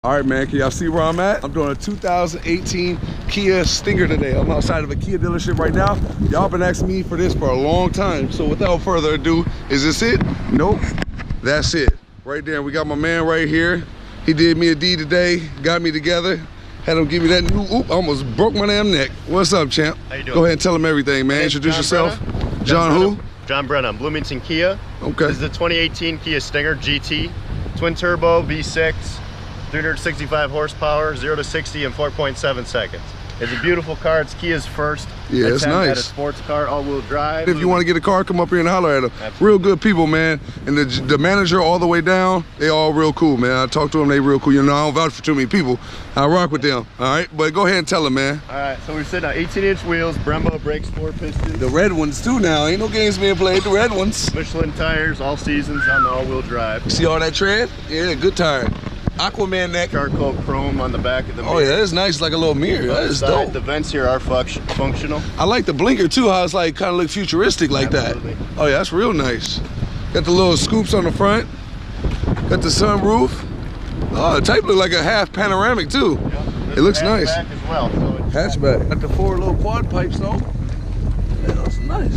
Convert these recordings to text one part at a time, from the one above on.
All right, man, can y'all see where I'm at? I'm doing a 2018 Kia Stinger today. I'm outside of a Kia dealership right now. Y'all been asking me for this for a long time. So without further ado, is this it? Nope, that's it. Right there, we got my man right here. He did me a deed today, got me together. Had him give me that new, I almost broke my damn neck. What's up, champ? How you doing? Go ahead and tell him everything, man. Introduce yourself. John who? John Brennan, Bloomington Kia. Okay. This is the 2018 Kia Stinger GT. Twin turbo, V6, 365 horsepower, 0 to 60 in 4.7 seconds. It's a beautiful car. It's Kia's first it's nice. At a sports car, all-wheel drive. If you want to get a car, come up here and holler at them. Absolutely. Real good people, man. And the manager all the way down, they all real cool, man. I talk to them, they real cool. You know, I don't vouch for too many people. I rock with them, all right? But go ahead and tell them, man. All right, so we're sitting on 18-inch wheels, Brembo brakes, 4 pistons. The red ones too now. Ain't no games being played, the red ones. Michelin tires, all seasons on the all-wheel drive. See all that tread? Yeah, good tire. Aquaman neck. Charcoal chrome on the back of the mirror. Oh yeah, that's nice, like a little mirror. That is dope. The vents here are functional. I like the blinker too, how it's like kind of look futuristic like Absolutely. that. Oh yeah, that's real nice. Got the little scoops on the front. Got the sunroof. Oh, the type look like a half panoramic too. Yep. It looks nice. As well, so hatchback. Got the 4 little quad pipes though. Yeah, that's nice.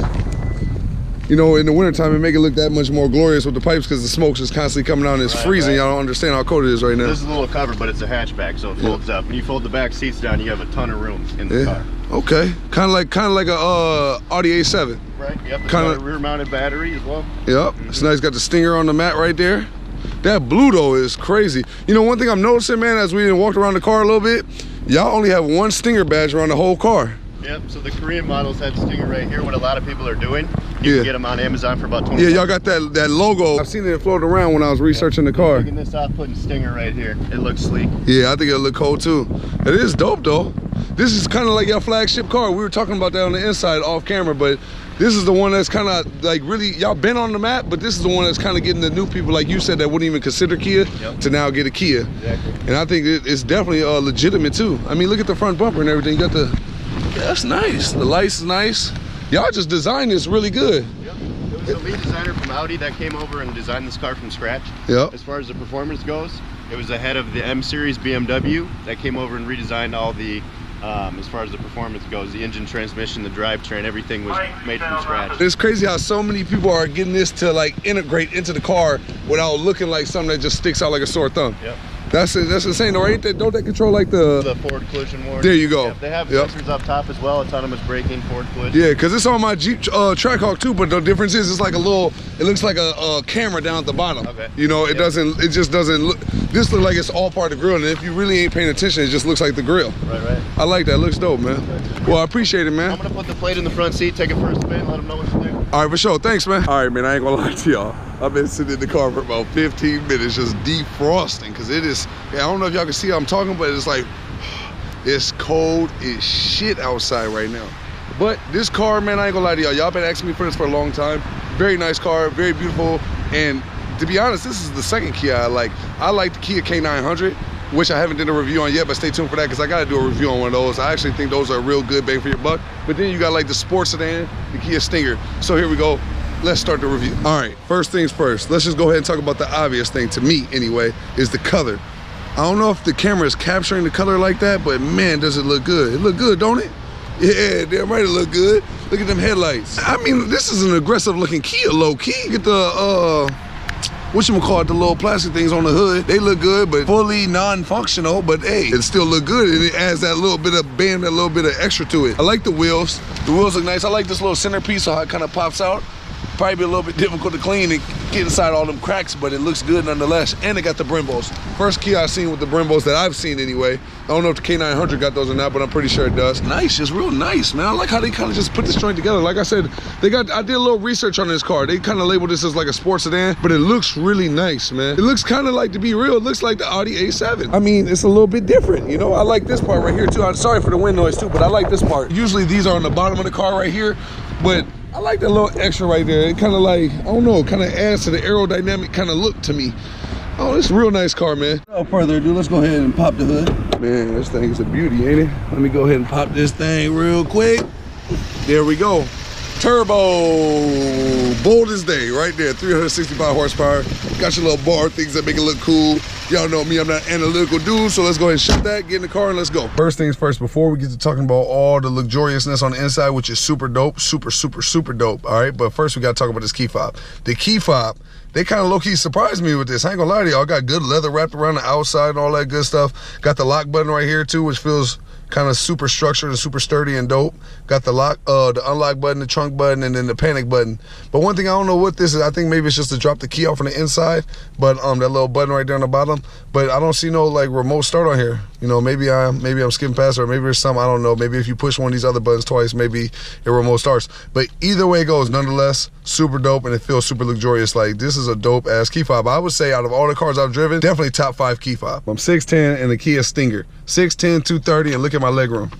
You know, in the wintertime, it make it look that much more glorious with the pipes because the smoke's just constantly coming out and it's freezing. Y'all don't understand how cold it is right now. This is a little cover, but it's a hatchback, so it folds up. When you fold the back seats down, you have a ton of room in the car. Okay, kind of like a Audi A7. Right. Yep. It's got a rear-mounted battery as well. Yep. It's nice. Got the Stinger on the mat right there. That blue though is crazy. You know, one thing I'm noticing, man, as we walked around the car a little bit, y'all only have one Stinger badge around the whole car. Yep, so the Korean models have Stinger right here. What a lot of people are doing, you can get them on Amazon for about $20. Yeah, y'all got that logo. I've seen it float around when I was researching the car. Taking this off, putting Stinger right here. It looks sleek. Yeah, I think it'll look cool too. It is dope though. This is kind of like your flagship car. We were talking about that on the inside off camera, but this is the one that's kind of like really, y'all been on the map, but this is the one that's kind of getting the new people, like you said, that wouldn't even consider Kia to now get a Kia. Exactly. And I think it's definitely legitimate too. I mean, look at the front bumper and everything. You got the, yeah, that's nice. The lights is nice. Y'all just designed this really good. Yep. It was the lead designer from Audi that came over and designed this car from scratch. Yep. As far as the performance goes, it was ahead of the M Series BMW that came over and redesigned all the, as far as the performance goes, the engine, transmission, the drivetrain, everything was made from scratch. It's crazy how so many people are getting this to like integrate into the car without looking like something that just sticks out like a sore thumb. Yep. That's insane, though, ain't that? Don't they control like the forward collision warning? There you go. Yep, they have sensors up top as well, autonomous braking, forward collision. Yeah, because it's on my Jeep Trackhawk too, but the difference is it's like a little, it looks like a camera down at the bottom. Okay. You know, it just doesn't look, this looks like it's all part of the grill, and if you really ain't paying attention, it just looks like the grill. Right. I like that, it looks dope, man. Well, I appreciate it, man. I'm gonna put the plate in the front seat, take it for a spin, let them know what to do. All right, for sure, thanks, man. All right, man, I ain't gonna lie to y'all. I've been sitting in the car for about 15 minutes just defrosting, because it is, I don't know if y'all can see how I'm talking, but it's like, it's cold as shit outside right now. But this car, man, I ain't gonna lie to y'all. Y'all been asking me for this for a long time. Very nice car, very beautiful. And to be honest, this is the second Kia I like. I like the Kia K900, which I haven't done a review on yet, but stay tuned for that because I gotta do a review on one of those. I actually think those are a real good bang for your buck. But then you got like the sports sedan, the Kia Stinger. So here we go. Let's start the review. All right, first things first. Let's just go ahead and talk about the obvious thing, to me anyway, is the color. I don't know if the camera is capturing the color like that, but man, does it look good. It look good, don't it? Yeah, damn right it look good. Look at them headlights. I mean, this is an aggressive looking Kia, low key. Get the, whatchamacallit, the little plastic things on the hood. They look good, but fully non-functional, but hey, it still look good, and it adds that little bit of bam, that little bit of extra to it. I like the wheels. The wheels look nice. I like this little centerpiece, so how it kind of pops out. Probably be a little bit difficult to clean and get inside all them cracks, but it looks good nonetheless. And it got the Brembos. First Kia I've seen with the Brembos that I've seen anyway. I don't know if the K900 got those or not, but I'm pretty sure it does. Nice, just real nice, man. I like how they kind of just put this joint together. Like I said, I did a little research on this car. They kind of labeled this as like a sports sedan, but it looks really nice, man. It looks kind of like, to be real, it looks like the Audi A7. I mean, it's a little bit different, you know? I like this part right here too. I'm sorry for the wind noise too, but I like this part. Usually these are on the bottom of the car right here, but I like that little extra right there. It kind of like, I don't know, kind of adds to the aerodynamic kind of look to me. Oh, it's a real nice car, man. Without further ado, let's go ahead and pop the hood. Man, this thing is a beauty, ain't it? Let me go ahead and pop this thing real quick. There we go. Turbo, bold as day, right there. 365 horsepower. Got your little bar things that make it look cool. Y'all know me, I'm not an analytical dude, so let's go ahead and shut that, get in the car, and let's go. First things first, before we get to talking about all the luxuriousness on the inside, which is super dope, super dope, all right? But first, we gotta talk about this key fob. The key fob, they kind of low-key surprised me with this. I ain't gonna lie to y'all, got good leather wrapped around the outside and all that good stuff. Got the lock button right here too, which feels kind of super structured and super sturdy and dope. Got the unlock button, the trunk button, and then the panic button. But one thing I don't know what this is. I think maybe it's just to drop the key off on the inside, but that little button right there on the bottom. But I don't see no like remote start on here. You know, maybe I'm skipping past it, or maybe there's some, I don't know. Maybe if you push one of these other buttons twice, maybe it remote starts. But either way it goes, nonetheless, super dope, and it feels super luxurious. Like, this is a dope ass key fob. I would say out of all the cars I've driven, definitely top 5 key fob. I'm 6'10" and the Kia Stinger. 6'10", 230, and look at my leg room.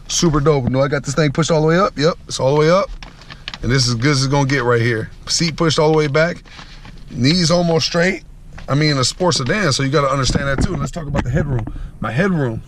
Super dope. You know, I got this thing pushed all the way up. Yep, it's all the way up. And this is as good as it's gonna get right here. Seat pushed all the way back. Knees almost straight. I mean, a sports sedan, so you gotta understand that too. Let's talk about the headroom. My headroom.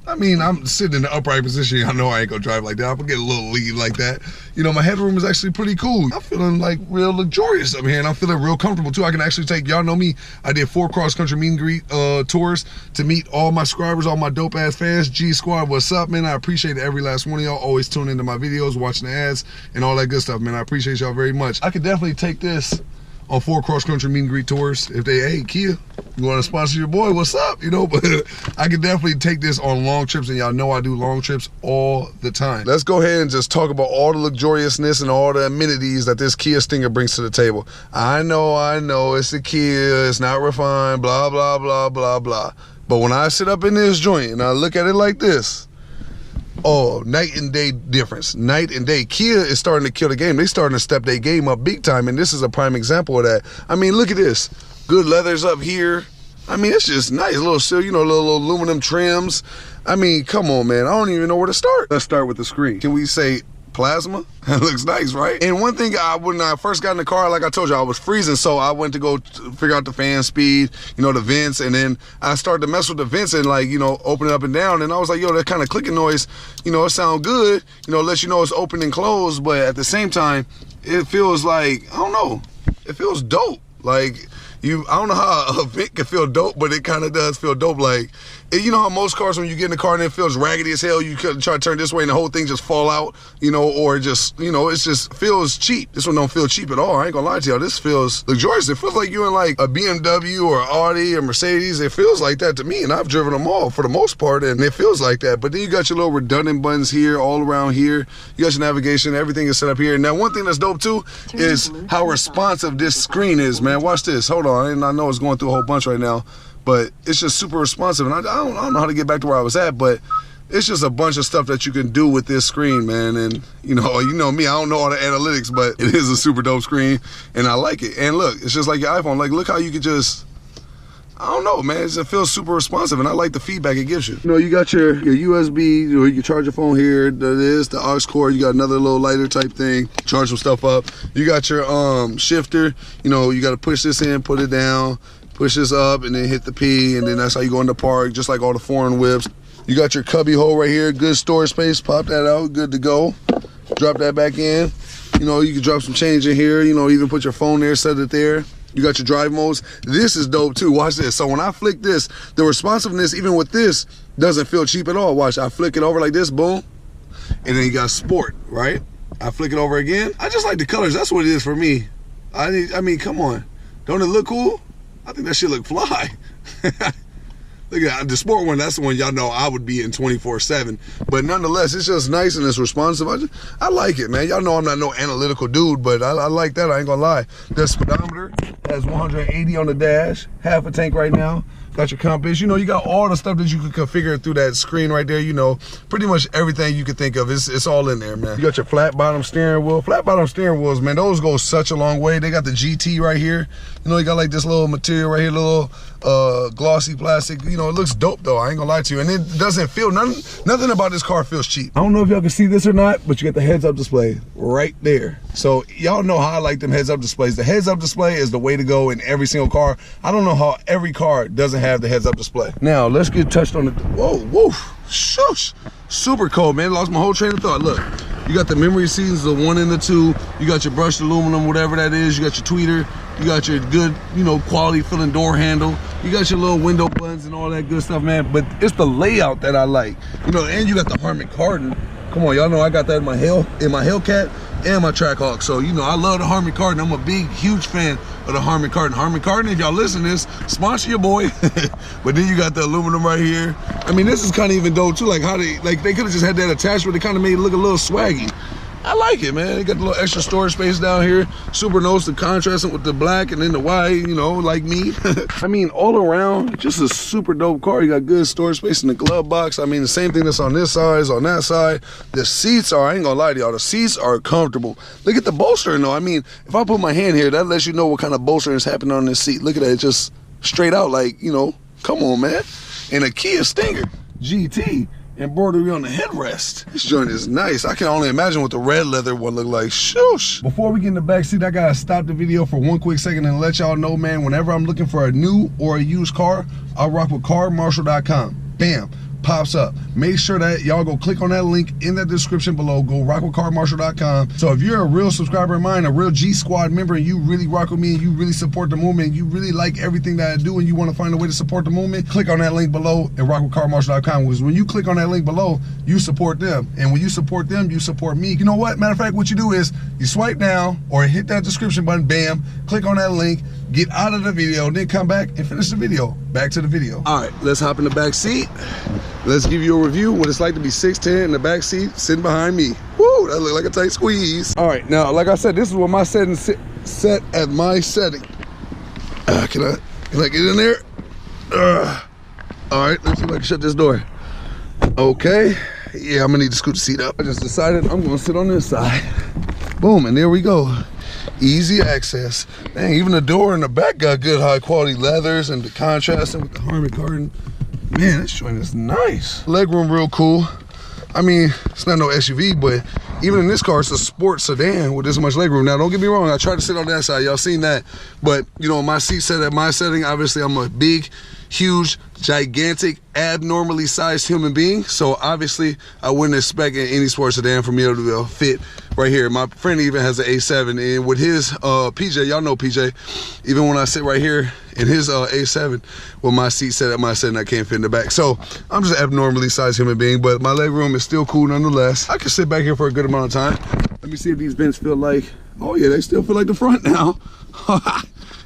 I mean, I'm sitting in the upright position. I know I ain't gonna drive like that. I'm gonna get a little lead like that. You know, my headroom is actually pretty cool. I'm feeling like real luxurious up here, and I'm feeling real comfortable too. I can actually take, y'all know me, I did 4 cross-country meet and greet tours to meet all my subscribers, all my dope-ass fans. G Squad, what's up, man? I appreciate every last one of y'all. Always tune into my videos, watching the ads, and all that good stuff, man. I appreciate y'all very much. I could definitely take this on 4 cross-country meet and greet tours. If they, hey, Kia, you want to sponsor your boy, what's up? You know, but I could definitely take this on long trips, and y'all know I do long trips all the time. Let's go ahead and just talk about all the luxuriousness and all the amenities that this Kia Stinger brings to the table. I know, it's a Kia, it's not refined, blah, blah, blah, blah, blah. But when I sit up in this joint and I look at it like this, oh, night and day difference. Night and day. Kia is starting to kill the game. They starting to step their game up big time, and this is a prime example of that. I mean, look at this. Good leathers up here. I mean, it's just nice. Little, you know, little aluminum trims. I mean, come on, man. I don't even know where to start. Let's start with the screen. Can we say plasma? That looks nice, right? And one thing, when I first got in the car, like I told you, I was freezing, so I went to go figure out the fan speed, you know, the vents, and then I started to mess with the vents and, like, you know, open it up and down, and I was like, yo, that kind of clicking noise, you know, it sound good, you know, lets you know it's open and closed, but at the same time, it feels like, I don't know, it feels dope. Like, I don't know how a vent can feel dope, but it kind of does feel dope. Like, you know how most cars, when you get in the car and it feels raggedy as hell, you could try to turn this way and the whole thing just fall out, you know, or just, you know, it just feels cheap. This one don't feel cheap at all. I ain't gonna lie to y'all. This feels luxurious. It feels like you're in like a BMW or Audi or Mercedes. It feels like that to me, and I've driven them all for the most part, and it feels like that. But then you got your little redundant buttons here, all around here. You got your navigation. Everything is set up here. And now one thing that's dope too is how responsive this screen is, man. Watch this. Hold on. And I know it's going through a whole bunch right now, but it's just super responsive. And I don't know how to get back to where I was at, but it's just a bunch of stuff that you can do with this screen, man. And you know me, I don't know all the analytics, but it is a super dope screen, and I like it. And look, it's just like your iPhone. Like, look how you could just, I don't know, man. It feels super responsive, and I like the feedback it gives you. You know, you got your USB, you can charge your phone here. There's the aux cord. You got another little lighter type thing, charge some stuff up. You got your shifter. You know, you got to push this in, put it down, push this up, and then hit the P, and then that's how you go in the park, just like all the foreign whips. You got your cubby hole right here, good storage space. Pop that out, good to go. Drop that back in. You know, you can drop some change in here. You know, even put your phone there, set it there. You got your drive modes. This is dope too. Watch this. So when I flick this, the responsiveness, even with this, doesn't feel cheap at all. Watch, I flick it over like this, boom. And then you got sport, right? I flick it over again. I just like the colors. That's what it is for me. I mean, come on. Don't it look cool? I think that shit look fly. Look at the sport one. That's the one y'all know I would be in 24/7. But nonetheless, it's just nice and it's responsive. I like it, man. Y'all know I'm not no analytical dude, but I like that. I ain't gonna lie. The speedometer has 180 on the dash, half a tank right now. Got your compass. You know, you got all the stuff that you can configure through that screen right there. You know, pretty much everything you could think of. It's all in there, man. You got your flat bottom steering wheel. Flat bottom steering wheels, man, those go such a long way. They got the GT right here. You know, you got like this little material right here, little glossy plastic. You know, it looks dope though. I ain't gonna lie to you. And it doesn't feel, nothing about this car feels cheap. I don't know if y'all can see this or not, but you got the heads-up display right there. So y'all know how I like them heads-up displays. The heads-up display is the way to go in every single car. I don't know how every car doesn't have the heads-up display. Now let's get touched on the, whoa, whoa, shush. Super cold, man. Lost my whole train of thought. Look, you got the memory seats, the 1 and the 2. You got your brushed aluminum, whatever that is. You got your tweeter. You got your good, you know, quality feeling door handle. You got your little window buttons and all that good stuff, man. But it's the layout that I like. You know, and you got the Harman Kardon. Come on, y'all know I got that in my Hellcat and my Trackhawk. So, you know, I love the Harman Kardon. I'm a big, huge fan of the Harman Kardon. Harman Kardon, if y'all listen to this, sponsor your boy. But then you got the aluminum right here. I mean, this is kind of even dope too. Like how they could have just had that attachment. It kind of made it look a little swaggy. I like it, man. They got a little extra storage space down here. Super nice to contrast it with the black and then the white, you know, like me. I mean, all around, just a super dope car. You got good storage space in the glove box. I mean, the same thing that's on this side is on that side. The seats are, I ain't gonna lie to y'all, the seats are comfortable. Look at the bolstering though. I mean, if I put my hand here, that lets you know what kind of bolstering is happening on this seat. Look at that, it's just straight out like, you know, come on, man. And a Kia Stinger GT. Embroidery on the headrest. This joint is nice. I can only imagine what the red leather would look like. Shoosh. Before we get in the back seat, I gotta stop the video for one quick second and let y'all know, man, whenever I'm looking for a new or a used car, I'll rock with carmarshal.com. Bam. Pops up. Make sure that y'all go click on that link in the description below. Go rock with carmarshal.com. So if you're a real subscriber of mine, a real G Squad member, and you really rock with me and you really support the movement, you really like everything that I do and you want to find a way to support the movement, click on that link below and rock with carmarshal.com. Because when you click on that link below, you support them. And when you support them, you support me. You know what? Matter of fact, what you do is you swipe down or hit that description button, bam, click on that link, get out of the video, then come back and finish the video. Back to the video. All right, let's hop in the back seat. Let's give you a review what it's like to be 6'10" in the back seat, sitting behind me. Woo, that look like a tight squeeze. All right, now, like I said, this is what my setting set at my setting. Can I get in there? All right, let's see if I can shut this door. Okay, yeah, I'm gonna need to scoot the seat up. I just decided I'm gonna sit on this side. Boom, and there we go. Easy access. Dang, even the door in the back got good high quality leathers and the contrasting with the Harman Kardon. Man, this joint is nice. Legroom real cool. I mean, it's not no SUV, but even in this car, it's a sport sedan with this much legroom. Now, don't get me wrong, I tried to sit on that side. Y'all seen that. But, you know, my seat set at my setting, obviously I'm a big, huge, gigantic, abnormally sized human being. So obviously I wouldn't expect any sports sedan for me to fit right here. My friend even has an A7, and with his PJ, y'all know PJ, even when I sit right here in his A7 with my seat set at my setting, I can't fit in the back. So I'm just an abnormally sized human being, but my leg room is still cool nonetheless. I can sit back here for a good amount of time. Let me see if these vents feel like, oh yeah, they still feel like the front now.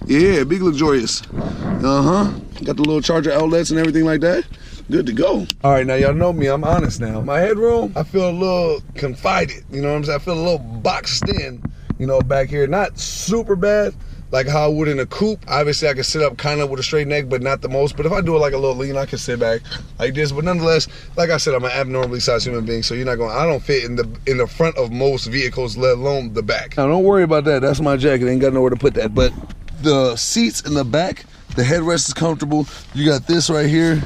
Yeah, big luxurious. Got the little charger outlets and everything like that. Good to go. All right, now y'all know me, I'm honest now. My headroom, I feel a little confided, you know what I'm saying? I feel a little boxed in, you know, back here. Not super bad, like how I would in a coupe. Obviously, I can sit up kind of with a straight neck, but not the most. But if I do it like a little lean, I can sit back like this. But nonetheless, like I said, I'm an abnormally sized human being, so you're not going, I don't fit in the front of most vehicles, let alone the back. Now, don't worry about that. That's my jacket. Ain't got nowhere to put that. But the seats in the back, the headrest is comfortable. You got this right here,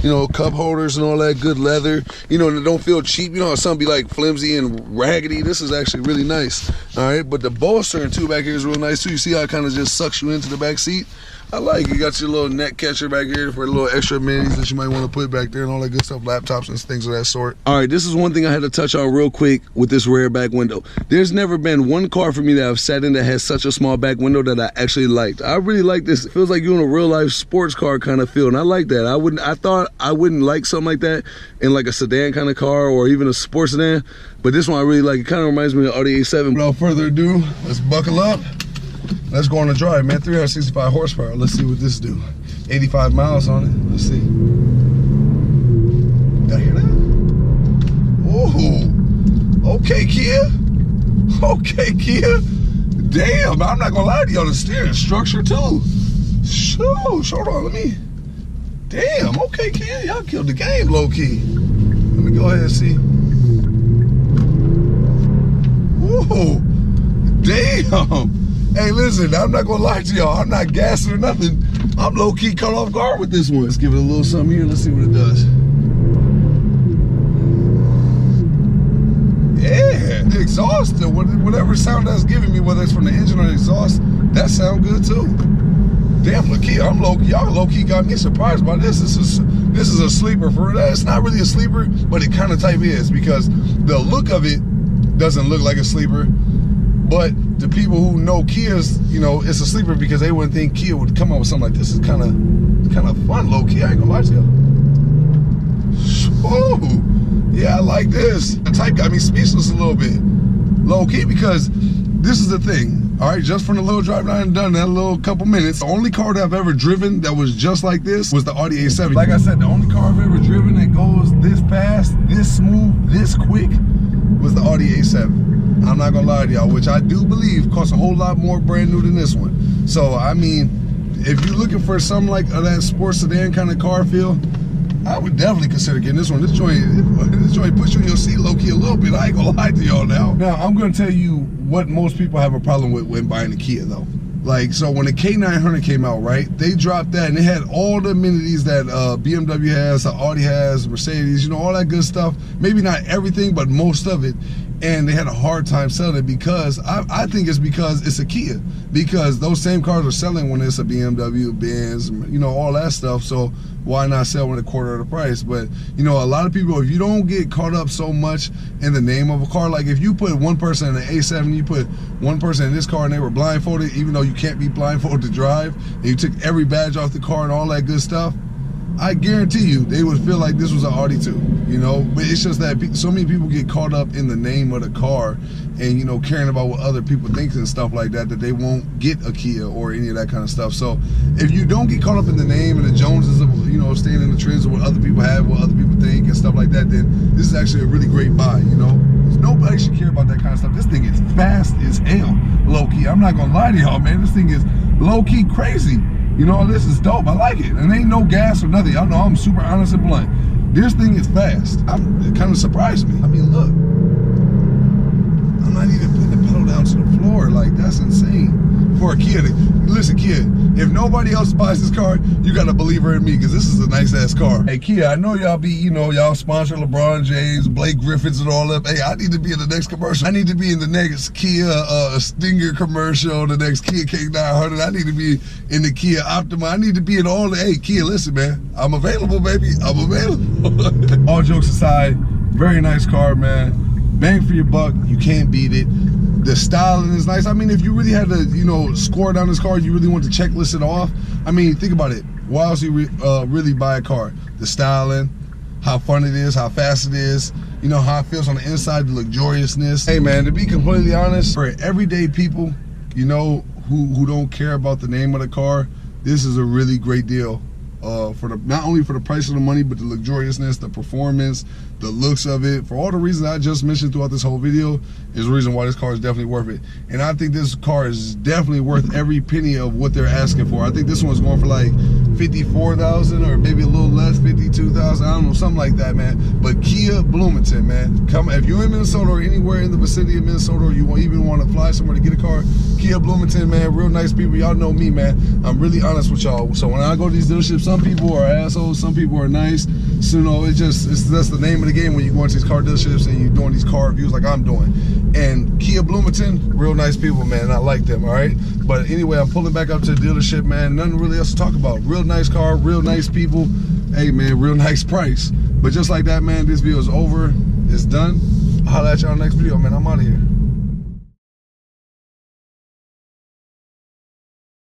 you know, cup holders and all that good leather, you know, and it don't feel cheap. You know how some be like flimsy and raggedy. This is actually really nice. All right, but the bolstering too back here is real nice too. You see how it kind of just sucks you into the back seat? I like it. You got your little neck catcher back here for a little extra minis that you might want to put back there and all that good stuff, laptops and things of that sort. All right, this is one thing I had to touch on real quick with this rear back window. There's never been one car for me that I've sat in that has such a small back window that I actually liked. I really like this. It feels like you're in a real life sports car kind of feel, and I like that. I thought I wouldn't like something like that in like a sedan kind of car or even a sports sedan, but this one I really like. It kind of reminds me of Audi A7. Without further ado, let's buckle up. Let's go on the drive, man. 365 horsepower. Let's see what this do. 85 miles on it. Let's see. Y'all hear that? Ooh. Okay, Kia. Okay, Kia. Damn, I'm not gonna lie to y'all. The steering structure too. Shoosh, hold on, let me. Damn, okay, Kia. Y'all killed the game, low key. Let me go ahead and see. Ooh. Damn. Hey, listen, I'm not gonna lie to y'all. I'm not gassing or nothing. I'm low-key caught off guard with this one. Let's give it a little something here. Let's see what it does. Yeah, the exhaust, whatever sound that's giving me, whether it's from the engine or the exhaust, that sound good too. Damn, look here, I'm low-key. Y'all low-key got me surprised by this. This is a sleeper for that. It's not really a sleeper, but it kind of type is because the look of it doesn't look like a sleeper. But the people who know Kia's, you know, it's a sleeper because they wouldn't think Kia would come up with something like this. It's kind of fun, low key. I ain't gonna lie to you. Ooh, yeah, I like this. The type got me speechless a little bit, low key, because this is the thing. All right, just from the little drive I done that little couple minutes, the only car that I've ever driven that was just like this was the Audi A7. Like I said, the only car I've ever driven that goes this fast, this smooth, this quick was the Audi A7. I'm not gonna lie to y'all, which I do believe costs a whole lot more brand new than this one. So, I mean, if you're looking for something like that sports sedan kind of car feel, I would definitely consider getting this one. This joint puts you in your seat low-key a little bit. I ain't gonna lie to y'all now. Now, I'm gonna tell you what most people have a problem with when buying a Kia though. Like, so when the K900 came out, right, they dropped that and it had all the amenities that BMW has, Audi has, Mercedes, you know, all that good stuff. Maybe not everything, but most of it. And they had a hard time selling it because, I think it's because it's a Kia. Because those same cars are selling when it's a BMW, Benz, you know, all that stuff. So why not sell when a quarter of the price? But, you know, a lot of people, if you don't get caught up so much in the name of a car, like if you put one person in an A7, you put one person in this car and they were blindfolded, even though you can't be blindfolded to drive, and you took every badge off the car and all that good stuff, I guarantee you they would feel like this was an Audi 2, you know? But it's just that so many people get caught up in the name of the car and, you know, caring about what other people think and stuff like that, that they won't get a Kia or any of that kind of stuff. So if you don't get caught up in the name and the Joneses of, you know, staying in the trends of what other people have, what other people think and stuff like that, then this is actually a really great buy, you know? Nobody should care about that kind of stuff. This thing is fast as hell, low-key. I'm not gonna lie to y'all, man. This thing is low-key crazy. You know, this is dope. I like it. And ain't no gas or nothing. Y'all know I'm super honest and blunt. This thing is fast. It kind of surprised me. I mean, look. I'm not even putting the pedal down to the floor. Like, that's insane. For a Kia, listen, Kia, if nobody else buys this car, you got to believe her in me, because this is a nice-ass car. Hey, Kia, I know y'all be, you know, y'all sponsor LeBron James, Blake Griffins and all that. Hey, I need to be in the next commercial. I need to be in the next Kia Stinger commercial, the next Kia K900. I need to be in the Kia Optima. I need to be in all the, hey, Kia, listen, man. I'm available, baby. I'm available. All jokes aside, very nice car, man. Bang for your buck. You can't beat it. The styling is nice. I mean, if you really had to, you know, score down this car, you really want to checklist it off. I mean, think about it. Why else you really buy a car? The styling, how fun it is, how fast it is, you know, how it feels on the inside, the luxuriousness. Hey, man, to be completely honest, for everyday people, you know, who don't care about the name of the car, this is a really great deal. Not only for the price of the money, but the luxuriousness, the performance, the looks of it, for all the reasons I just mentioned throughout this whole video, is the reason why this car is definitely worth it. And I think this car is definitely worth every penny of what they're asking for. I think this one's going for like $54,000 or maybe a little less, $52,000, I don't know, something like that, man. But Kia Bloomington, man, come if you're in Minnesota or anywhere in the vicinity of Minnesota, or you even want to fly somewhere to get a car, Kia Bloomington, man, real nice people. Y'all know me, man. I'm really honest with y'all. So when I go to these dealerships, some people are assholes, some people are nice. So, you know, it's that's the name of the game when you go into these car dealerships and you're doing these car reviews like I'm doing. And Kia Bloomington, real nice people, man. I like them, all right? But anyway, I'm pulling back up to the dealership, man. Nothing really else to talk about. Real nice car, real nice people. Hey, man, real nice price. But just like that, man, this video is over. It's done. I'll holler at y'all next video, man. I'm out of here.